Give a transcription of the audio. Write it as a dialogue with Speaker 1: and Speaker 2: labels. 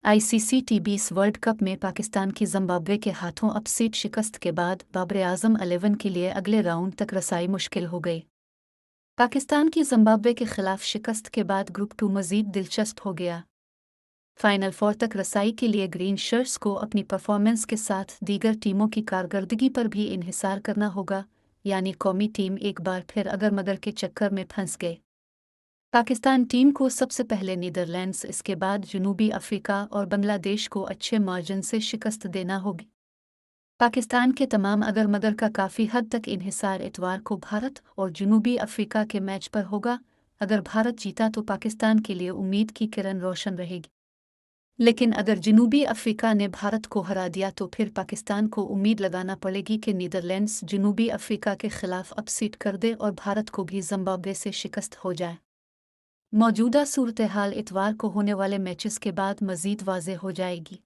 Speaker 1: ICC टी20 world cup में पाकिस्तान की Zimbabwe के हाथों अपसेट शिकस्त के बाद बाबर आजम 11 के लिए अगले राउंड तक रसाई मुश्किल हो गई। पाकिस्तान की जिम्बाब्वे के खिलाफ शिकस्त के बाद ग्रुप 2 मजीद दिलचस्प हो गया। फाइनल 4 तक रसाई के लिए ग्रीन शर्ट्स को अपनी परफॉर्मेंस के साथ दीगर टीमों की कारकर्दगी पर भी इन्हिसार करना होगा, यानी कौमी टीम एक बार फिर अगर मगर के चक्कर में फंस गए। पाकिस्तान टीम को सबसे पहले नीदरलैंड्स, इसके बाद जनूबी अफ्रीका और बांग्लादेश को अच्छे मार्जिन से शिकस्त देना होगी। पाकिस्तान के तमाम अगर मगर का काफ़ी हद तक इन्हिसार इतवार को भारत और जनूबी अफ्रीका के मैच पर होगा। अगर भारत जीता तो पाकिस्तान के लिए उम्मीद की किरण रोशन रहेगी, लेकिन अगर जनूबी अफ्रीका ने भारत को हरा दिया तो फिर पाकिस्तान को उम्मीद लगाना पड़ेगी कि नीदरलैंड्स जनूबी अफ्रीका के खिलाफ अपसीट कर दे और भारत को भी जिम्बाब्वे से शिकस्त हो जाए। मौजूदा सूरत हाल इतवार को होने वाले मैचेस के बाद मज़ीद वाज़ेह हो जाएगी।